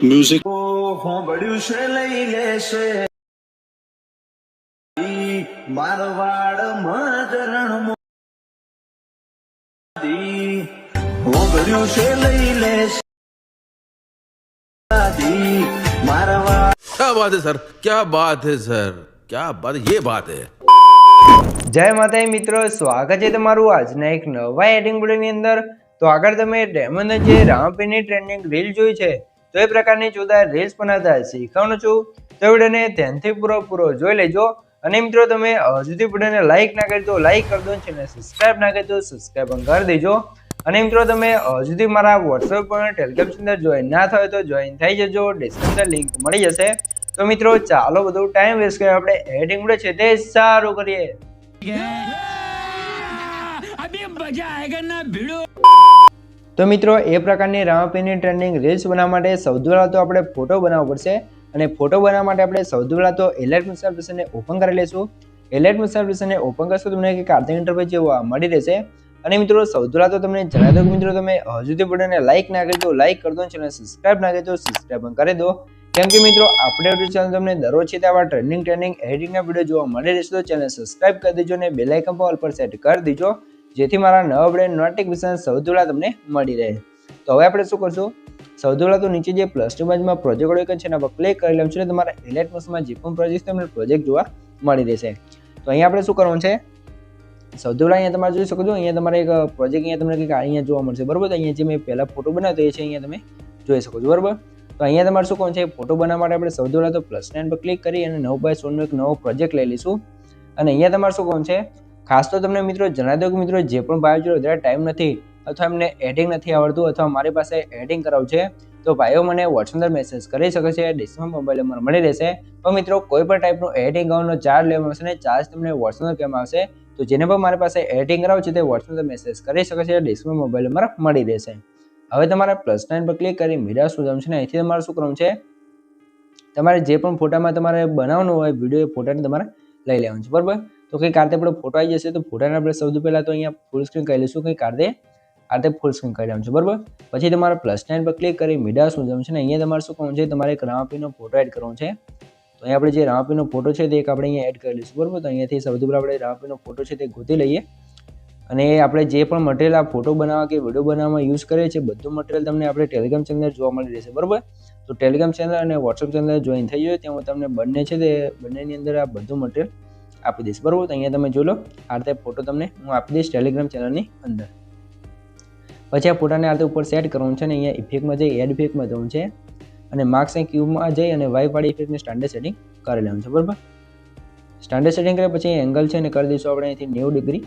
Music હોંભળ્યું છે લઈ લેશે મારવાડ મજરણ મોદી હોંભળ્યું છે લઈ લેશે મારવાડ। क्या बात है सर, क्या बात है सर, क्या बात है, ये बात है। જય માતાજી મિત્રો, સ્વાગત છે તમારું આજના એક નવા એડિંગ વિડીયોની અંદર। તો આગળ તમે ડેમોન જે રામપીની ટ્રેન્ડિંગ રીલ જોઈ છે, તો એ પ્રકારની જોરદાર રીલ્સ બનાવતા શીખવાનું છું। તો વિડીયોને ધ્યાનથી પૂરો જોઈ લેજો। અને મિત્રો તમે હજુ સુધી વિડીયોને લાઈક ના કરી તો લાઈક કરી દો, ચેનલ સબસ્ક્રાઇબ ના કરી તો સબસ્ક્રાઇબ પણ કરી દેજો। અને મિત્રો તમે હજુ સુધી મારા વોટ્સએપ પર ટેલિગ્રામ ચેનલ જોઈન ના થયો તો જોઈન થઈ જજો, ડિસ્ક્રિપ્શન લિંક મળી જશે। તો મિત્રો ચાલો બધું ટાઈમ વેસ્ટ કર્યા આપણે એડિંગ વિડીયો છે તે સારું કરીએ। તો મિત્રો એ પ્રકારની રામાપીરની ટ્રેન્ડિંગ રીલ્સ બનાવવા માટે સૌથી પહેલા તો આપણે ફોટો બનાવવો પડશે। અને ફોટો બનાવવા માટે આપણે સૌથી પહેલા તો ઇલાસ્ટ્રેટર એપ્લિકેશનને ઓપન કરી લઈશું। ઇલાસ્ટ્રેટર એપ્લિકેશનને ઓપન કરશો તમને એક કાર્ટિંગ ઇન્ટરફેસ જેવું મળી રહેશે। અને મિત્રો સૌથી પહેલા તો તમને જણાવી દઉં કે મિત્રો તમે હજુ સુધી વિડીયોને લાઈક ના કરી તો લાઈક કરી દો, ચેનલ સબસ્ક્રાઇબ ના કરી તો સબસ્ક્રાઇબ પણ કરી દો। કેમ કે મિત્રો આપણે યુટ્યુબ ચેનલ તમને દરરોજ છે આવા ટ્રેન્ડિંગ એડિટિંગના વિડીયો જોવા મળી રહેશે। તો ચેનલ સબસ્ક્રાઇબ કરી દેજો અને બેલ આઇકન પર ઓલ પર સેટ કરી દેજો, જેથી મારા નવા વિડીયો નોટિફિકેશન સૌથી પહેલા તમને મળી રહે। તો હવે આપણે શું કરશું, સૌથી પહેલા તો નીચે જે પ્લસની બાજુમાં પ્રોજેક્ટ આઇકન છે એના પર ક્લિક કરી લેવાનું છે। તમારા ઇલાસ્ટ્રેટરમાં જે પણ પ્રોજેક્ટ તમને પ્રોજેક્ટ જોવા મળી રહેશે। તો અહીંયા આપણે શું કરવાનું છે, સૌથી પહેલા અહીંયા તમારે જોઈ શકો છો, અહીંયા તમારે એક પ્રોજેક્ટ અહીંયા તમને કંઈક અહીંયા જોવા મળશે, બરાબર। તો અહીંયા જે મેં પહેલા ફોટો બનાવ્યો એ છે, અહીંયા તમે જોઈ શકો છો, બરાબર। તો અહીંયા તમારે શું કરવાનું છે, ફોટો બનાવવા માટે આપણે સૌથી પહેલા તો +9 પર ક્લિક કરી અને 9x16 નો એક નવો પ્રોજેક્ટ લઈ લઈશું। અને અહીંયા તમારે શું કરવાનું છે, ખાસ તો તમને મિત્રો જણાવી દઉં કે મિત્રો જે પણ ભાઈઓ જોડે વધારે ટાઈમ નથી અથવા એમને એડિંગ નથી આવડતું અથવા મારી પાસે એડિંગ કરાવવું છે, તો ભાઈઓ મને વોટ્સએપ પર મેસેજ કરી શકે છે, ડિસ્ક્રિપ્શન મોબાઈલ નંબર મળી રહેશે। તો મિત્રો કોઈ પણ ટાઈપનું એડિંગ કરવાનો ચાર્જ લેવામાં આવશે ને ચાર્જ તમને વોટ્સએપ પર કહેવામાં આવશે। તો જેને પણ મારી પાસે એડિંગ કરાવવું છે તે વોટ્સએપ પર મેસેજ કરી શકે છે, ડિસ્ક્રિપ્શન મોબાઈલ નંબર મળી રહેશે। હવે તમારે +9 પર ક્લિક કરી મીડિયા શું છે ને અહીંથી તમારે શું કરવાનું છે, તમારે જે પણ ફોટામાં તમારે બનાવવાનું હોય વિડીયો એ ફોટાને તમારે લઈ લેવાનું છે, બરાબર। તો કંઈક આ રીતે આપણો ફોટો આવી જશે। તો ફોટાને આપણે સૌથી પહેલાં તો અહીંયા ફૂલ સ્ક્રીન કરી લઈશું, કંઈક આ રીતે ફૂલ સ્ક્રીન કરી લેવાનું છે, બરાબર। પછી તમારે +9 પર ક્લિક કરી મીડિયા શું છે ને અહીંયા તમારે શું કરવાનું છે, તમારે એક રામાપીનો ફોટો એડ કરવાનો છે। તો અહીંયા આપણે જે રામાપીનો ફોટો છે તે એક આપણે અહીંયા એડ કરી લઈશું, બરાબર। તો અહીંયાથી સૌથી પહેલાં આપણે રામાપીનો ફોટો છે તે ગોતી લઈએ। અને આપણે જે પણ મટીરિયલ આ ફોટો બનાવવા કે વિડીયો બનાવવામાં યુઝ કરીએ છીએ બધું મટીરિયલ તમને આપણે ટેલિગ્રામ ચેનલ જોવા મળી રહેશે, બરાબર। તો ટેલિગ્રામ ચેનલ અને વોટ્સએપ ચેનલ જોઈન થઈ જાય ત્યાં હું તમને બંને છે તે બંનેની અંદર આ બધું મટીરિયલ આપી દઈશ, બરાબર। તો અહીંયા તમે જોઈ લો આ રીતે ફોટો તમને હું આપી દઈશ ટેલિગ્રામ ચેનલની અંદર। પછી આ ફોટાને આ રીતે ઉપર સેટ કરવાનું છે અને અહીંયા ઇફેક્ટમાં જઈ એડ ઇફેક્ટમાં જવાનું છે અને માર્ક્સ એન્ડ ક્યુબમાં જઈ અને વાળી ઇફેક્ટને સ્ટાન્ડર્ડ સેટિંગ કરી લેવાનું છે, બરાબર। સ્ટાન્ડર્ડ સેટિંગ કર્યા પછી એંગલ છે ને કરી દઈશું આપણે અહીંથી 90 ડિગ્રી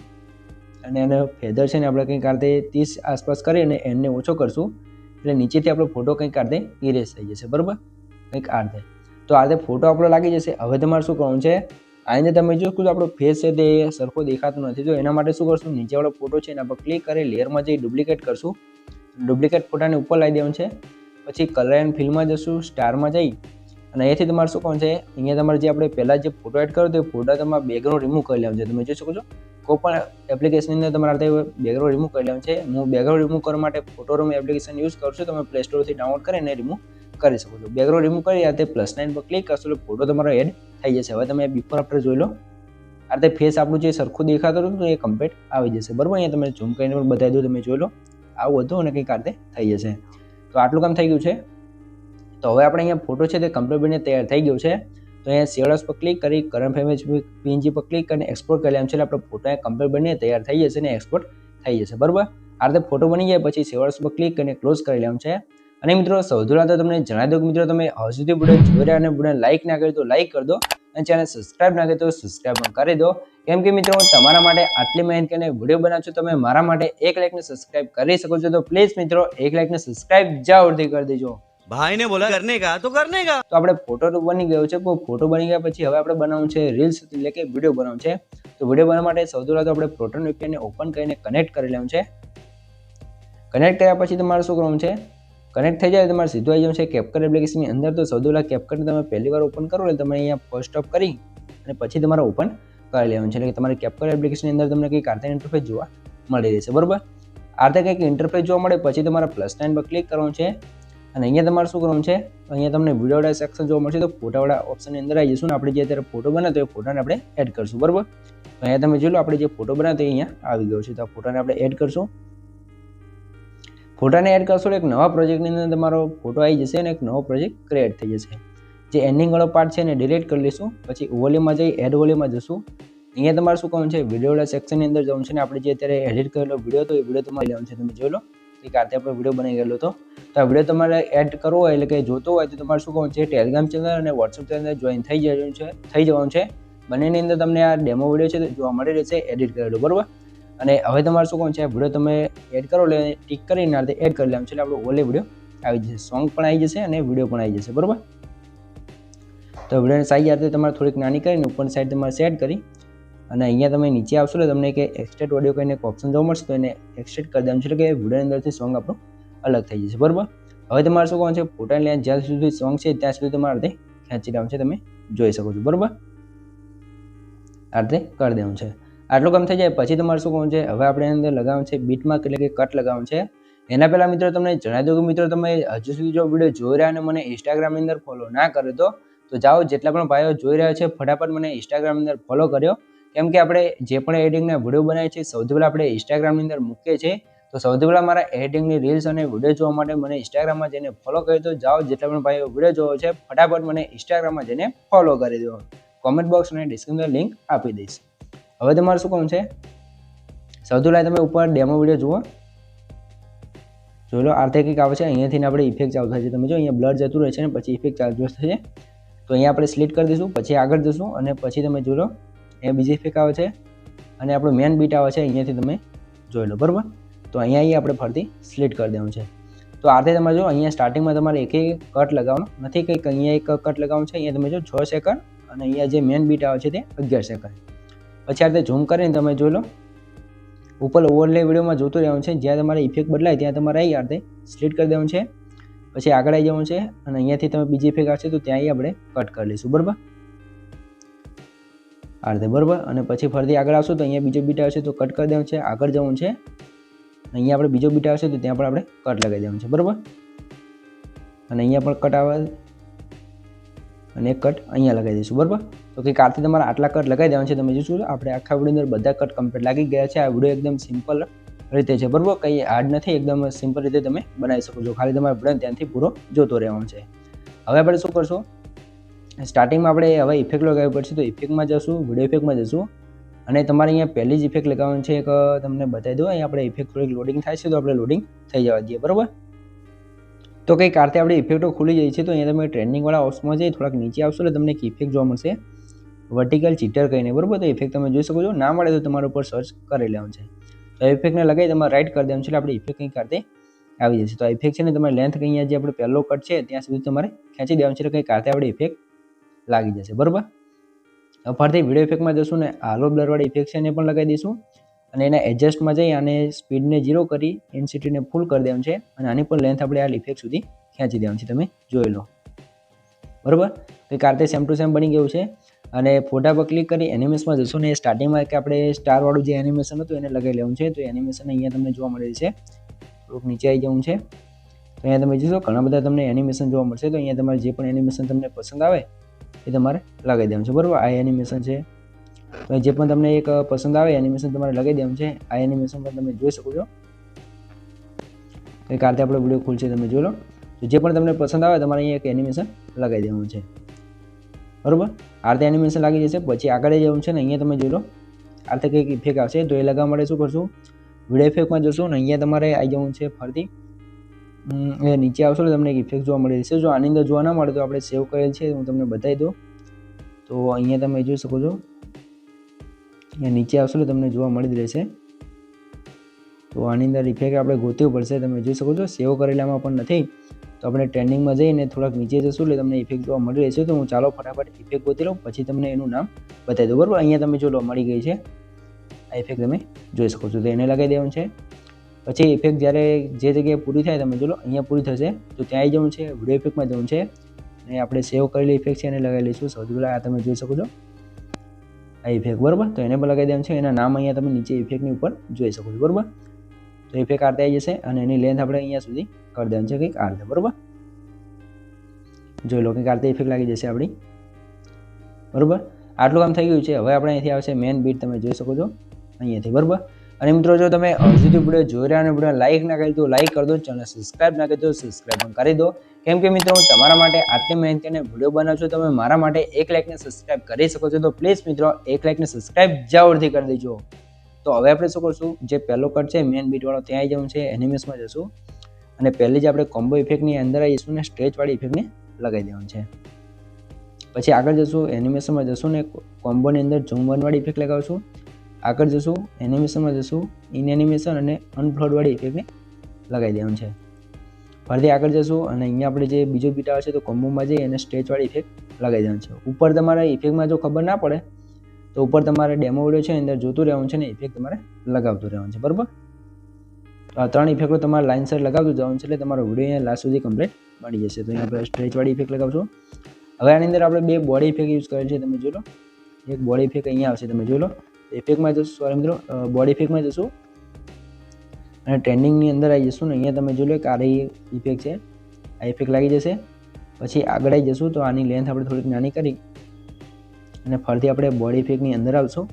અને એનો ફેધર છે ને આપણે કંઈક આ રીતે 30 આસપાસ કરી અને એનને ઓછો કરશું એટલે નીચેથી આપણો ફોટો કંઈક આ રીતે ઇરેઝ થઈ જશે, બરાબર, કંઈક આ રીતે। તો આ રીતે ફોટો આપણો લાગી જશે। હવે તમારે શું કરવાનું છે, આને તમે જો આપણો ફેસ છે તે સરખો દેખાતો નથી, તો એના માટે શું કરશું, નીચેવાળો ફોટો છે એના પર ક્લિક કરી લેયરમાં જઈ ડુપ્લિકેટ કરશું, ડુપ્લિકેટ ફોટાને ઉપર લાવી દેવાનું છે। પછી કલર એન્ડ ફિલમાં જશું, સ્ટારમાં જઈ અને અહીંયાથી તમારે શું કરવાનું છે, અહીંયા તમારે જે આપણે પહેલાં જે ફોટો એડ કરો તો એ ફોટા તમારે બેકગ્રાઉન્ડ રિમૂવ કરી લેવાનું છે। તમે જોઈ શકો છો કોઈ પણ એપ્લિકેશનની અંદર તમારે બેકગ્રાઉન્ડ રિમૂવ કરી લેવાનું છે। હું બેકગ્રાઉન્ડ રિમૂવ કરવા માટે ફોટોરૂમ એપ્લિકેશન યુઝ કરું છું, તમે પ્લે સ્ટોરથી ડાઉનલોડ કરીને રિમૂવ કરી શકો છો। બેકગ્રાઉન્ડ રિમૂવ કરી આ રીતે +9 પર ક્લિક કરશો એટલે ફોટો તમારો એડ થઈ જશે। હવે તમે બિફોર આફ્ટર જોઈ લો, આ રીતે ફેસ આપણું જે સરખું દેખાતું હતું તો એ કમ્પ્લીટ આવી જશે, બરાબર। અહીંયા તમે ઝૂમ કરીને પણ બતાવી દો, તમે જોઈ લો આવું હતું અને કંઈક આ રીતે થઈ જશે। તો આટલું કામ થઈ ગયું છે। તો હવે આપણે અહીંયા ફોટો છે તે કમ્પ્લીટ બનીને તૈયાર થઈ ગયો છે। તો અહીંયા સેવડસ પર ક્લિક કરી કરંટ ઇમેજ PNG પર ક્લિક કરીને એક્સપોર્ટ કરી લેવાનું છે એટલે આપણો ફોટો કમ્પ્લીટ બનીને તૈયાર થઈ જશે અને એક્સપોર્ટ થઈ જશે, બરાબર। આ રીતે ફોટો બની જાય પછી સેવડસ પર ક્લિક કરીને ક્લોઝ કરી લેવાનું છે। અને મિત્રો સૌથી પહેલાં તો તમને જણાવી દઉં કે મિત્રો તમે હજુ સુધી વિડીયો જોઈ રહ્યા અને વિડીયોને લાઈક ના કરી તો લાઈક કરી દો અને ચેનલ સબસ્ક્રાઇબ ના કરી તો સબસ્ક્રાઇબ પણ કરી દો। કેમ કે મિત્રો હું તમારા માટે આટલી મહેનત કરીને વિડીયો બનાવું છું, તમે મારા માટે 1 લાઈકને સબસ્ક્રાઇબ કરી શકો છો। તો પ્લીઝ મિત્રો 1 લાઈકને સબસ્ક્રાઇબ જરૂરથી કરી દેજો। भाई ने बोला करने का तो करने का। તો આપણે ફોટો તો બની ગયો છે, ફોટો બની ગયા પછી હવે આપણે બનાવવું છે રીલ્સ એટલે કે વિડીયો બનાવવું છે। તો વિડીયો બનાવવા માટે સૌથી પહેલાં તો આપણે પ્રોટોન VPN ઓપન કરીને કનેક્ટ કરી લેવાનું છે। કનેક્ટ કર્યા પછી તમારે શું કરવાનું છે, કનેક્ટ થઈ જાય તમારે સીધું આવી જવાનું છે કેપકટ એપ્લિકેશનની અંદર। તો સૌથી પહેલાં કેપકટને તમે પહેલી વાર ઓપન કરો એટલે તમે અહીંયા ફર્સ્ટ સ્ટોપ કરી અને પછી તમારે ઓપન કરી લેવાનું છે, એટલે કે તમારી કેપકટ એપ્લિકેશનની અંદર તમને કંઈક આ રીતે ઇન્ટરફેસ જોવા મળી રહેશે, બરાબર। આ રીતે કંઈક ઇન્ટરફેસ જોવા મળે પછી તમારે +9 પર ક્લિક કરવાનું છે અને અહીંયા તમારે શું કરવાનું છે, અહીંયા તમને વિડીયોવાળા સેક્શન જોવા મળશે, તો ફોટાવાળા ઓપ્શનની અંદર આવી જઈશું ને આપણે જે અત્યારે ફોટો બનાવ્યો એ ફોટાને આપણે એડ કરશું, બરાબર. તો અહીંયા તમે જોઈ લો આપણે જે ફોટો બનાવ્યો અહીંયા આવી ગયો છે, તો આ ફોટાને આપણે એડ કરશું. ફોટાને એડ કરશો એટલે એક નવા પ્રોજેક્ટની અંદર તમારો ફોટો આવી જશે અને એક નવો પ્રોજેક્ટ ક્રિએટ થઈ જશે. જે એન્ડિંગ વાળો પાર્ટ છે એને ડિલીટ કરી લઈશું. પછી વોલ્યુમમાં જઈ એડ વોલ્યુમમાં જશું. અહીંયા તમારે શું કરવાનું છે, વિડીયોવાળા સેક્શનની અંદર જવાનું છે ને આપણે જે અત્યારે એડિટ કરેલો વિડીયો હતો એ વિડીયો તમારે લેવાનો છે. તમે જોઈ લો એક આતે આપણો વિડીયો બનાવી ગયેલો હતો. તો આ વિડીયો તમારે એડ કરવો હોય એટલે કે જોતો હોય તો તમારે શું કરવાનું છે, ટેલિગ્રામ ચેનલ અને વોટ્સઅપ ચેનલ જોઈન થઈ જવાનું છે. બંનેની અંદર તમને આ ડેમો વિડીયો છે જોવા મળી રહેશે એડિટ કરેલો, બરાબર. અને હવે તમારે શું કરવાનું છે, વિડીયો તમે એડ કરો એટલે ટિક કરીને આ રીતે એડ કરી લેવાનું છે એટલે આપણો ઓલે વિડીયો આવી જશે, સોંગ પણ આવી જશે અને વિડીયો પણ આવી જશે, બરાબર. તો વિડીયોની સાઈઝ આ રીતે તમારે થોડીક નાની કરીને ઉપરની સાઈડ તમારે સેટ કરી અને અહીંયા તમે નીચે આવશો એટલે તમને કે એક્સટ્રેક્ટ ઓડિયો કરીને એક ઓપ્શન જોવા મળશે, તો એને એક્સટ્રેક્ટ કરી દેવાનું છે એટલે કે વિડીયોની અંદરથી સોંગ આપણું અલગ થઈ જશે, બરાબર. હવે તમારે શું કરવાનું છે, ફોટાની લેન્થ જ્યાં સુધી સોંગ છે ત્યાં સુધી તમારે રીતે ખેંચી લેવાનું છે, તમે જોઈ શકો છો, બરાબર. આ રીતે કરી દેવાનું છે. આટલું કામ થઈ જાય પછી તમારે શું કરવાનું છે, હવે આપણે એની અંદર લગાવવાનું છે બીટમાર્ક એટલે કે કટ લગાવવાનું છે. એના પહેલાં મિત્રો તમને જણાવી દઉં કે મિત્રો તમે હજુ સુધી જો વિડીયો જોઈ રહ્યા અને મને ઇન્સ્ટાગ્રામની અંદર ફોલો ના કર્યો તો જાઓ, જેટલા પણ ભાઈઓ જોઈ રહ્યા છે ફટાફટ મને ઇન્સ્ટાગ્રામની અંદર ફોલો કર્યો. કેમ કે આપણે જે પણ એડિટિંગના વિડીયો બનાવીએ છીએ સૌથી પહેલાં આપણે ઇન્સ્ટાગ્રામની અંદર મૂકીએ છીએ. તો સૌથી પહેલાં મારા એડિટિંગની રીલ્સ અને વિડીયો જોવા માટે મને ઇન્સ્ટાગ્રામમાં જઈને ફોલો કરી દો. જાઓ, જેટલા પણ ભાઈઓ વિડીયો જોવો છે ફટાફટ મને ઇન્સ્ટાગ્રામમાં જઈને ફોલો કરી દો. કોમેન્ટ બોક્સ અને ડિસ્ક્રિપ્શનમાં લિંક આપી દઈશ. હવે તમારે શું કરવાનું છે, સૌથી પહેલાં તમે ઉપર ડેમો વિડીયો જુઓ, જોઈ લો આ રીતે કંઈક આવે છે. અહીંયાથી આપણે ઇફેક્ટ ચાલુ થાય છે, તમે જો અહીંયા બ્લર જતું રહે છે ને પછી ઇફેક્ટ ચાલુ થશે. તો અહીંયા આપણે સ્લીટ કરી દઈશું, પછી આગળ જશું અને પછી તમે જોઈ લો અહીંયા બીજી ઇફેક્ટ આવે છે અને આપણું મેન બીટ આવે છે, અહીંયાથી તમે જોઈ લો, બરાબર. તો અહીંયા આપણે ફરતી સ્લીટ કરી દેવાનું છે. તો આ રીતે તમારે જો અહીંયા સ્ટાર્ટિંગમાં તમારે એક કટ લગાવવાનો નથી, કંઈક અહીંયા એક કટ લગાવવાનું છે. અહીંયા તમે જો 6 સેકન્ડ અને અહીંયા જે મેન બીટ આવે છે તે 11 સેકન્ડ. પછી આ રીતે ઝૂમ કરીને તમે જોઈ લો ઉપર ઓવરલે વિડીયોમાં જોતું રહેવાનું છે, જ્યાં તમારે ઇફેક્ટ બદલાય ત્યાં તમારે અહીં આ રીતે સ્લીટ કરી દેવાનું છે. પછી આગળ આવી જવાનું છે અને અહીંયાથી તમે બીજી ઇફેક્ટ આવશે તો ત્યાં આપણે કટ કરી લઈશું, બરાબર. આ રીતે, બરાબર. અને પછી ફરીથી આગળ આવશું તો અહીંયા બીજો બીટ આવશે તો કટ કરી દેવાનું છે, આગળ જવાનું છે. અહીંયા આપણે બીજો બીટ આવશે તો ત્યાં પણ આપણે કટ લગાવી દેવાનું છે, બરાબર. અને અહીંયા પણ કટ આવે અને એક કટ અહીંયા લગાવી દઈશું, બરાબર. તો કંઈક આથી તમારે આટલા કટ લગાવી દેવાનું છે. તમે જોશો આપણે આખા વિડીયો અંદર બધા કટ કમ્પ્લીટ લાગી ગયા છે. આ વિડીયો એકદમ સિમ્પલ રીતે છે, બરાબર. કંઈ હાર્ડ નથી, એકદમ સિમ્પલ રીતે તમે બનાવી શકો છો. ખાલી તમારે વિડીયો ત્યાંથી પૂરો જોતો રહેવાનો છે. હવે આપણે શું કરશું, સ્ટાર્ટિંગમાં આપણે હવે ઇફેક્ટ લગાવવી પડશે. તો ઇફેક્ટમાં જશું, વિડીયો ઇફેક્ટમાં જશું અને તમારે અહીંયા પહેલી જ ઇફેક્ટ લગાવવાની છે. એક તમને બતાવી દો, અહીંયા આપણે ઇફેક્ટ થોડીક લોડિંગ થાય છે તો આપણે લોડિંગ થઈ જવા દઈએ, બરાબર. તો કંઈક આરતે આપણી ઇફેક્ટો ખુલી જાય છે. તો અહીંયા તમે ટ્રેન્ડિંગવાળા ઓપ્શનમાં જઈ થોડાક નીચે આવશો એટલે તમને એક ઇફેક્ટ જોવા મળશે, વર્ટિકલ ચીટર કહીને, બરાબર. તો ઇફેક્ટ તમે જોઈ શકો છો, ના મળે તો તમારા ઉપર સર્ચ કરી લેવાનું છે. તો ઇફેક્ટને લગાવી તમારે રાઇટ કરી દેવાનું છે એટલે આપણી ઇફેક્ટ કંઈક આરતે આવી જશે. તો આ ઇફેક્ટ છે ને તમારે લેન્થ અહીંયા જે આપણે પહેલો કટ છે ત્યાં સુધી તમારે ખેંચી દેવાનું છે એટલે કંઈક આરતે આપણી ઇફેક્ટ લાગી જશે, બરાબર. ફરીથી વિડીયો ઇફેક્ટમાં જશું ને હાલો બ્લરવાળી ઇફેક્ટ છે એને પણ લગાવી દઈશું અને એના એડજસ્ટમાં જઈ અને સ્પીડને 0 કરી ઇન્ટેન્સિટીને ફૂલ કરી દેવાનું છે અને આની પણ લેન્થ આપણે આ ઇફેક્ટ સુધી ખેંચી દેવાનું છે, તમે જોઈ લો, બરાબર. કંઈક આરતે સેમ ટુ સેમ બની ગયું છે. અને ફોટા પર ક્લિક કરી એનિમેશનમાં જશું ને સ્ટાર્ટિંગમાં કે આપણે સ્ટારવાળું જે એનિમેશન હતું એને લગાવી લેવાનું છે. તો એનિમેશન અહીંયા તમને જોવા મળે છે, થોડુંક નીચે આવી જવું છે. તો અહીંયા તમે જોશો ઘણા બધા તમને એનિમેશન જોવા મળશે. તો અહીંયા તમારે જે પણ એનિમેશન તમને પસંદ આવે એ તમારે લગાવી દેવાનું છે, બરાબર. આ એનિમેશન છે તો જે પણ તમને એક પસંદ આવે એનિમેશન તમારે લગાવી દેવાનું છે. આ એનિમેશન પણ તમે જોઈ શકો છો, કંઈક આરતે આપણો વિડીયો ખુલશે, તમે જોઈ લો. તો જે પણ તમને પસંદ આવે તમારે અહીંયા એક એનિમેશન લગાવી દેવાનું છે, બરાબર. આરતે એનિમેશન લાગી જશે. પછી આગળ જવાનું છે ને અહીંયા તમે જોઈ લો આરતે કંઈક ઇફેક્ટ આવશે. તો એ લગાવવા માટે શું કરશું, વિડીયો ઇફેક્ટમાં જશું ને અહીંયા તમારે આવી જવાનું છે ફરતી એ નીચે આવશો એટલે તમને એક ઇફેક્ટ જોવા મળી રહેશે. જો આની અંદર જોવા ના મળે તો આપણે સેવ કરેલ છે, હું તમને બતાવી દઉં. તો અહીંયા તમે જોઈ શકો છો, અહીંયા નીચે આવશો એટલે તમને જોવા મળી જ રહેશે. તો આની અંદર ઇફેક્ટ આપણે ગોતવું પડશે, તમે જોઈ શકો છો. સેવ કરેલામાં પણ નથી તો આપણે ટ્રેન્ડિંગમાં જઈને થોડાક નીચે જશું એટલે તમને ઇફેક્ટ જોવા મળી રહેશે. તો હું ચાલો ફટાફટ ઇફેક્ટ ગોતી લઉં પછી તમને એનું નામ બતાવી દઉં, બરાબર. અહીંયા તમે જો લો મળી ગઈ છે આ ઇફેક્ટ, તમે જોઈ શકો છો. તો એને લગાવી દેવાનું છે. પછી ઇફેક્ટ જ્યારે જે જગ્યાએ પૂરી થાય તમે જોઈ લો અહીંયા પૂરી થશે તો ત્યાં આવી જવું છે, વિડીયો ઇફેક્ટમાં જવું છે અને આપણે સેવ કરેલી ઇફેક્ટ છે એને લગાવી લઈશું. સૌથી પહેલાં આ તમે જોઈ શકો છો આ ઇફેક્ટ, બરાબર. તો એને પણ લગાવી દેવાનું છે. એના નામ અહીંયા તમે નીચે ઇફેક્ટની ઉપર જોઈ શકો છો, બરાબર. તો ઇફેક્ટ આરતે આવી જશે અને એની લેન્થ આપણે અહીંયા સુધી કરી દેવાનું છે કંઈક આરતે, બરાબર. જોઈ લો કે આરતી ઇફેક્ટ લાગી જશે આપણી, બરાબર. આટલું કામ થઈ ગયું છે. હવે આપણે અહીંથી આવશે મેન બીટ, તમે જોઈ શકો છો અહીંયાથી, બરાબર. અને મિત્રો જો તમે હજુ વિડીયો જોઈ રહ્યા અને વિડીયો લાઇક ના કરી તો લાઇક કરી દો, ચેનલ સબસ્ક્રાઇબ ના કરી તો સબસ્ક્રાઇબ પણ કરી દો. કેમ કે મિત્રો હું તમારા માટે આટલી મહેનત કરીને વિડીયો બનાવું છું, તમે મારા માટે 1 લાઇકને સબસ્ક્રાઇબ કરી શકો છો. તો પ્લીઝ મિત્રો 1 લાઇકને સબસ્ક્રાઇબ જરૂરથી કરી દેજો. તો હવે આપણે શું કરશું, જે પહેલો કટ છે મેન બીટ વાળો ત્યાં આવી જવું છે, એનિમેશનમાં જશું અને પહેલી જ આપણે કોમ્બો ઇફેક્ટની અંદર આવી જશું ને સ્ટ્રેચવાળી ઇફેક્ટને લગાવી દેવાનું છે. પછી આગળ જશું, એનિમેશનમાં જશું ને કોમ્બોની અંદર ઝૂમ વનવાળી ઇફેક્ટ લગાવશું. આગળ જશું, એનિમેશનમાં જશું, ઇન એનિમેશન અને અનફ્લોડવાળી ઇફેક્ટને લગાવી દેવાનું છે. ફરીથી આગળ જશું અને અહીંયા આપણે જે બીજો બીટ આવે છે તો કોમ્બોમાં જઈ અને સ્ટ્રેચવાળી ઇફેક્ટ લગાવી દેવાનું છે. ઉપર તમારે ઇફેક્ટમાં જો ખબર ના પડે તો ઉપર તમારે ડેમો વિડીયો છે અંદર જોતું રહેવાનું છે ને ઇફેક્ટ તમારે લગાવતું રહેવાનું છે, બરાબર. તો આ 3 ઇફેક્ટો તમારે લાઇનસર લગાવતું જવાનું છે એટલે તમારો વિડીયો અહીંયા લાસ્ટ સુધી કમ્પ્લીટ બની જશે. તો અહીંયા આપણે સ્ટ્રેચવાળી ઇફેક્ટ લગાવશું. હવે આની અંદર આપણે 2 બોડી ઇફેક્ટ યુઝ કરેલ છે, તમે જોઈ લો. એક બોડી ઇફેક્ટ અહીંયા આવશે, તમે જોઈ લો. ઇફેક્ટમાં જશું, સોરી મિત્રો, બોડી ઇફેક્ટમાં જશું અને ટ્રેન્ડિંગની અંદર આવી જશું ને અહીંયા તમે જોઈ લો કે આ ઇફેક્ટ છે, આ ઇફેક્ટ લાગી જશે. પછી આગળ આવી જશું તો આની લેન્થ આપણે થોડીક નાની કરી અને ફરીથી આપણે બોડી ઇફેક્ટની અંદર આવશું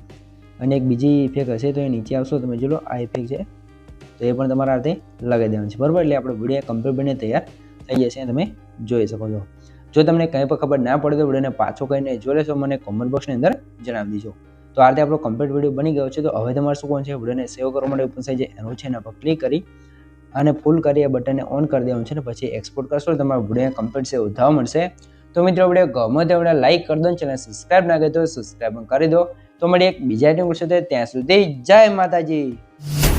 અને એક બીજી ઇફેક્ટ હશે તો એ નીચે આવશો, તમે જોઈ લો આ ઇફેક્ટ છે તો એ પણ તમારા હાથે લગાવી દેવાનું છે, બરાબર. એટલે આપણો વિડીયો કમ્પ્લીટ બનીને તૈયાર થઈ જશે, તમે જોઈ શકો છો. જો તમને કંઈ પણ ખબર ના પડે તો વિડીયોને પાછો કહીને જોઈ લેશો, મને કોમેન્ટ બોક્સની અંદર જણાવી દેજો. તો આ રીતે આપણો કમ્પ્લીટ વિડીયો બની ગયો છે. તો હવે તમારે શું કરવાનું છે, વિડીયોને સેવ કરવા માટે ઓપન સાઇઝ એનો છે એના પર ક્લિક કરી અને ફૂલ કરી એ બટનને ઓન કરી દેવાનું છે ને પછી એક્સપોર્ટ કરશો તમારો વિડીયો કમ્પ્લીટ સેવ થવા મળશે. તો મિત્રો વિડીયો ગમે તો વિડીયો લાઇક કરી દો, ચેનલ સબસ્ક્રાઇબ ના કરી તો સબસ્ક્રાઇબ કરી દો. તો મળીએ એક બીજા ટીમ છે, ત્યાં સુધી જય માતાજી.